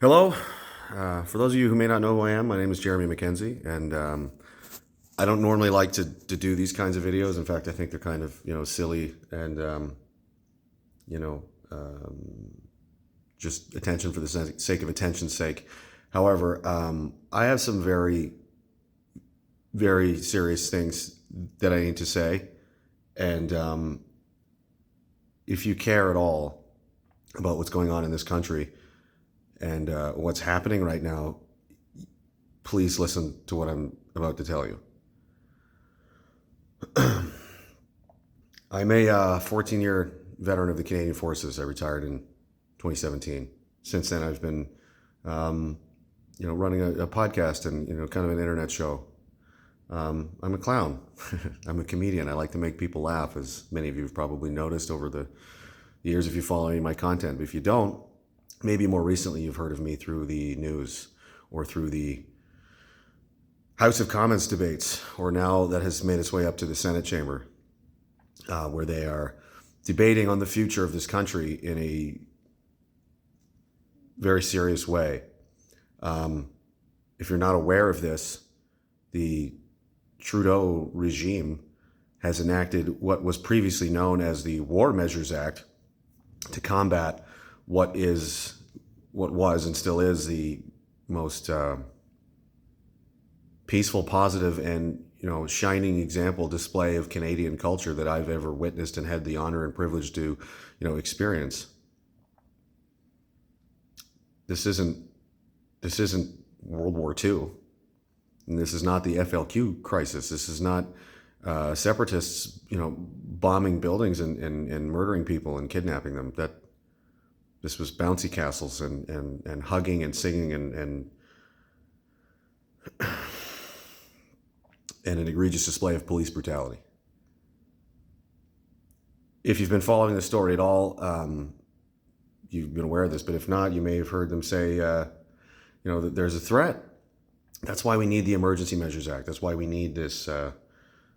Hello. For those of you who may not know who I am, my name is Jeremy McKenzie, and I don't normally like to do these kinds of videos. In fact, I think they're kind of silly and you know just attention for the sake of attention's sake. However, I have some very very serious things that I need to say, and if you care at all about what's going on in this country and what's happening right now, please listen to what I'm about to tell you. I'm a 14-year veteran of the Canadian Forces. I retired in 2017. Since then, I've been, running a podcast and kind of an internet show. I'm a clown. I'm a comedian. I like to make people laugh, as many of you have probably noticed over the years if you follow any of my content. But if you don't, maybe more recently you've heard of me through the news or through the House of Commons debates, or now that has made its way up to the Senate chamber, where they are debating on the future of this country in a very serious way. If you're not aware of this, the Trudeau regime has enacted what was previously known as the War Measures Act to combat what was and still is the most peaceful, positive, and shining example display of Canadian culture that I've ever witnessed and had the honor and privilege to experience. This isn't World War II, and this is not the FLQ crisis. This is not separatists bombing buildings and murdering people and kidnapping them. This was bouncy castles and hugging and singing and an egregious display of police brutality. If you've been following the story at all, you've been aware of this, but if not, you may have heard them say, that there's a threat. That's why we need the Emergency Measures Act. That's why we need this,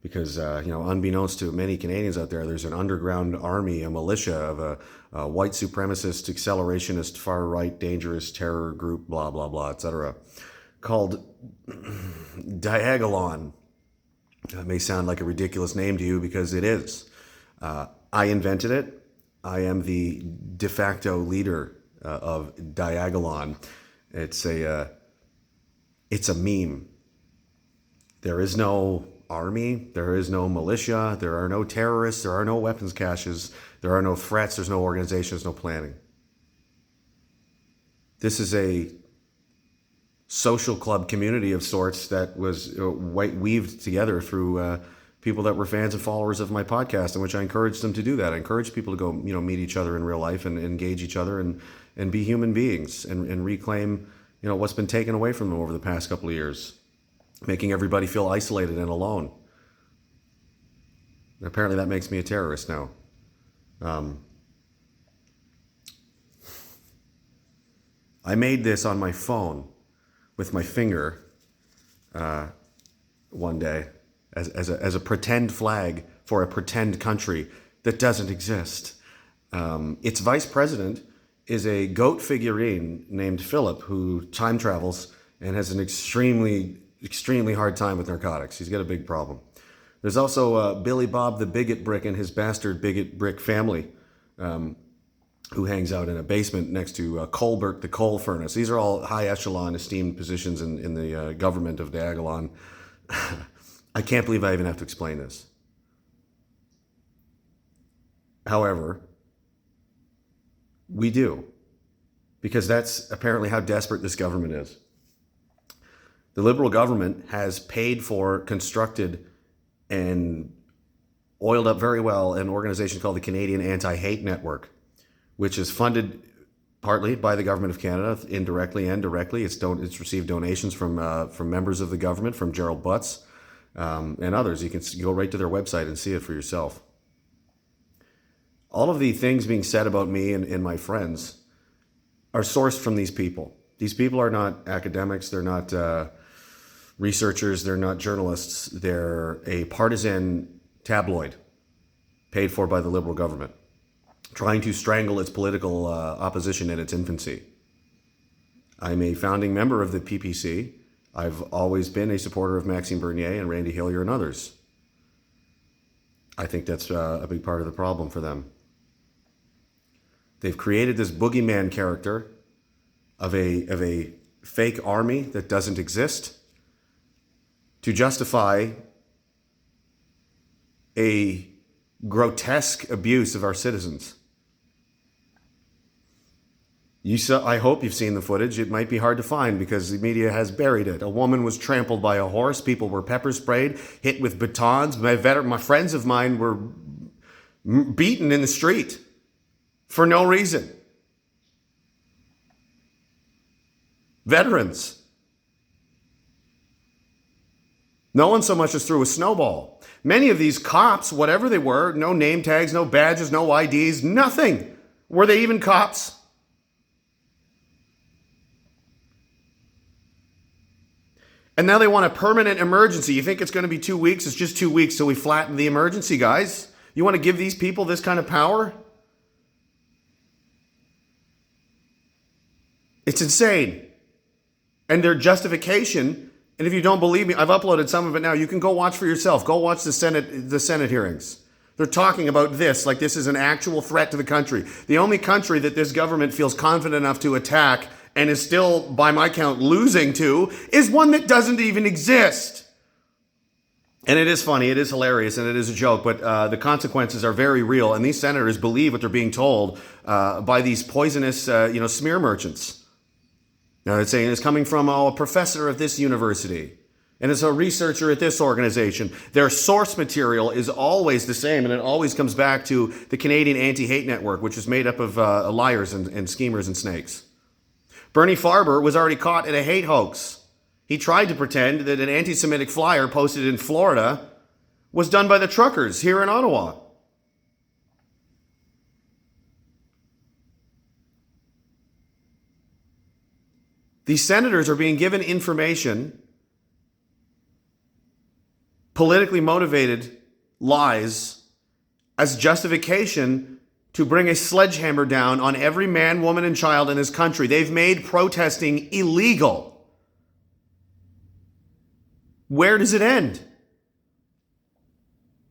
because, unbeknownst to many Canadians out there, there's an underground army, a militia of a white supremacist, accelerationist, far-right, dangerous terror group, blah, blah, blah, etc., called Diagalon. That may sound like a ridiculous name to you because it is. I invented it. I am the de facto leader of Diagalon. It's a meme. There is no army, there is no militia, there are no terrorists, there are no weapons caches, there are no threats, there's no organization, there's no planning. This is a social club community of sorts that was weaved together through people that were fans and followers of my podcast, in which I encouraged them to do that. I encouraged people to go, meet each other in real life and engage each other and be human beings and reclaim, what's been taken away from them over the past couple of years, making everybody feel isolated and alone. And apparently that makes me a terrorist now. I made this on my phone with my finger one day as a pretend flag for a pretend country that doesn't exist. Its vice president is a goat figurine named Philip, who time travels and has an extremely hard time with narcotics. He's got a big problem. There's also Billy Bob the Bigot Brick and his bastard Bigot Brick family, who hangs out in a basement next to Colbert the coal furnace. These are all high echelon esteemed positions in the government of Diagalon. I can't believe I even have to explain this. However, we do, because that's apparently how desperate this government is. The Liberal government has paid for, constructed, and oiled up very well an organization called the Canadian Anti-Hate Network, which is funded partly by the government of Canada, indirectly and directly. It's received donations from members of the government, from Gerald Butts and others. You can go right to their website and see it for yourself. All of the things being said about me and my friends are sourced from these people. These people are not academics. They're not researchers. They're not journalists. They're a partisan tabloid paid for by the Liberal government, trying to strangle its political opposition in its infancy. I'm a founding member of the PPC. I've always been a supporter of Maxime Bernier and Randy Hillier and others. I think that's a big part of the problem for them. They've created this boogeyman character of a fake army that doesn't exist to justify a grotesque abuse of our citizens. I hope you've seen the footage. It might be hard to find because the media has buried it. A woman was trampled by a horse. People were pepper sprayed, hit with batons. My friends of mine were beaten in the street for no reason. Veterans. No one so much as threw a snowball. Many of these cops, whatever they were, no name tags, no badges, no IDs, nothing. Were they even cops? And now they want a permanent emergency. You think it's going to be 2 weeks? It's just 2 weeks till we flatten the emergency, guys. You want to give these people this kind of power? It's insane. And their justification, and if you don't believe me, I've uploaded some of it now. You can go watch for yourself. Go watch the Senate hearings. They're talking about this like this is an actual threat to the country. The only country that this government feels confident enough to attack and is still, by my count, losing to is one that doesn't even exist. And it is funny, it is hilarious, and it is a joke, but the consequences are very real. And these senators believe what they're being told by these poisonous, smear merchants. Now, it's saying it's coming from a professor of this university, and it's a researcher at this organization. Their source material is always the same, and it always comes back to the Canadian Anti-Hate Network, which is made up of liars and schemers and snakes. Bernie Farber was already caught in a hate hoax. He tried to pretend that an anti-Semitic flyer posted in Florida was done by the truckers here in Ottawa. These senators are being given information, politically motivated lies, as justification to bring a sledgehammer down on every man, woman, and child in this country. They've made protesting illegal. Where does it end?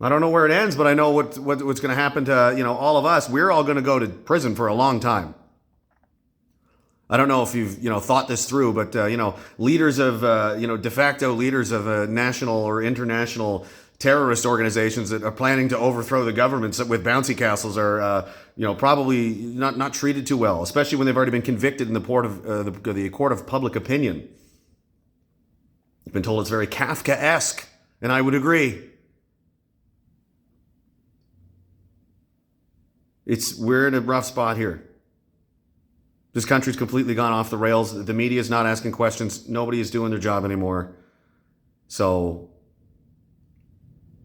I don't know where it ends, but I know what's going to happen to all of us. We're all going to go to prison for a long time. I don't know if you've thought this through, but leaders of de facto leaders of national or international terrorist organizations that are planning to overthrow the governments with bouncy castles are probably not treated too well, especially when they've already been convicted in the court of public opinion. I've been told it's very Kafkaesque, and I would agree. We're in a rough spot here. This country's completely gone off the rails. The media is not asking questions. Nobody is doing their job anymore. So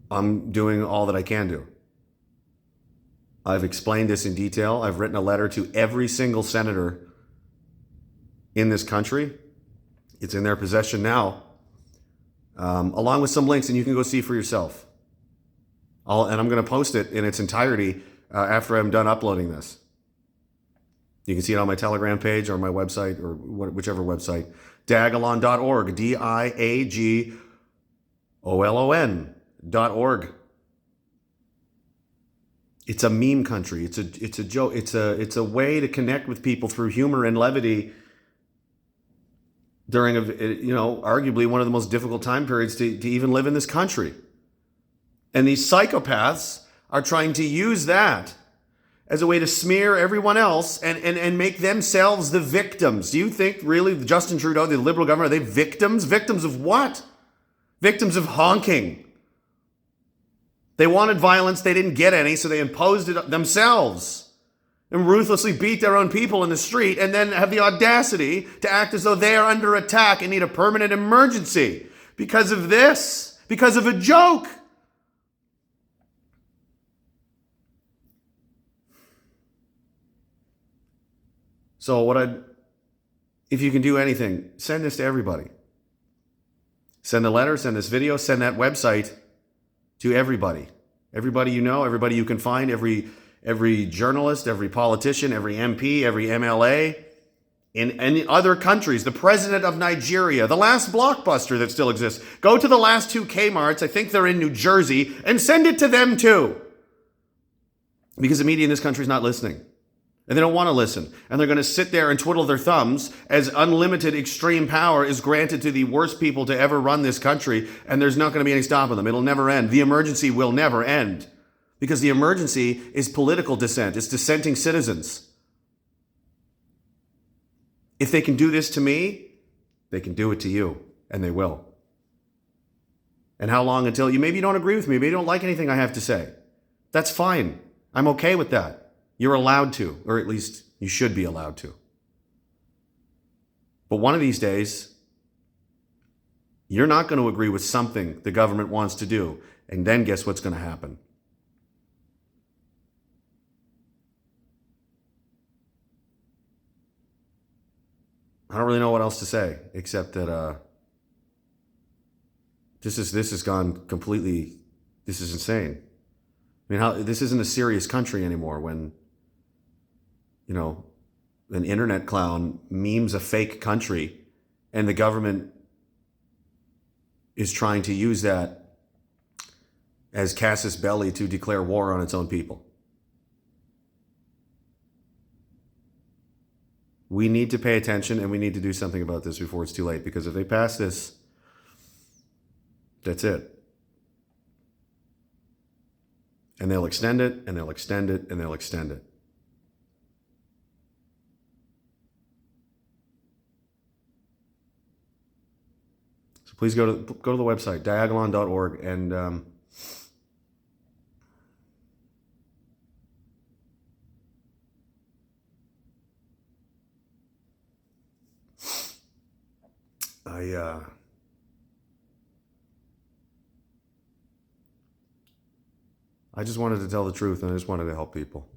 I'm doing all that I can do. I've explained this in detail. I've written a letter to every single senator in this country. It's in their possession now, along with some links, and you can go see for yourself. And I'm going to post it in its entirety after I'm done uploading this. You can see it on my Telegram page or my website or whichever website. Diagalon.org. Diagolon.org. It's a meme country. It's a joke. It's a way to connect with people through humor and levity during arguably one of the most difficult time periods to even live in this country. And these psychopaths are trying to use that as a way to smear everyone else and make themselves the victims. Do you think really Justin Trudeau, the Liberal government, are they victims? Victims of what? Victims of honking. They wanted violence, they didn't get any, so they imposed it themselves and ruthlessly beat their own people in the street and then have the audacity to act as though they are under attack and need a permanent emergency because of this, because of a joke. So if you can do anything, send this to everybody. Send a letter, send this video, send that website to everybody. Everybody you know, everybody you can find, every journalist, every politician, every MP, every MLA, in other countries, the president of Nigeria, the last Blockbuster that still exists, go to the last 2 Kmarts, I think they're in New Jersey, and send it to them too. Because the media in this country is not listening. And they don't want to listen. And they're going to sit there and twiddle their thumbs as unlimited extreme power is granted to the worst people to ever run this country, and there's not going to be any stopping them. It'll never end. The emergency will never end. Because the emergency is political dissent. It's dissenting citizens. If they can do this to me, they can do it to you, and they will. And how long until maybe you don't agree with me, maybe you don't like anything I have to say. That's fine. I'm okay with that. You're allowed to, or at least you should be allowed to. But one of these days, you're not going to agree with something the government wants to do, and then guess what's going to happen? I don't really know what else to say, except that this has gone completely, this is insane. I mean, this isn't a serious country anymore when, an internet clown memes a fake country and the government is trying to use that as casus belli to declare war on its own people. We need to pay attention, and we need to do something about this before it's too late, because if they pass this, that's it. And they'll extend it, and they'll extend it, and they'll extend it. So please go to the website, diagalon.org, and I just wanted to tell the truth, and I just wanted to help people.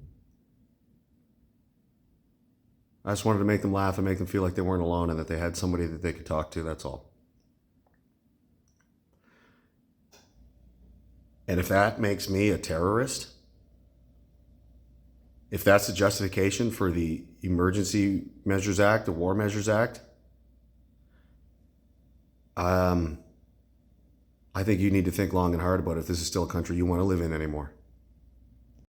I just wanted to make them laugh and make them feel like they weren't alone and that they had somebody that they could talk to, that's all. And if that makes me a terrorist, if that's the justification for the Emergency Measures Act, the War Measures Act, I think you need to think long and hard about if this is still a country you want to live in anymore.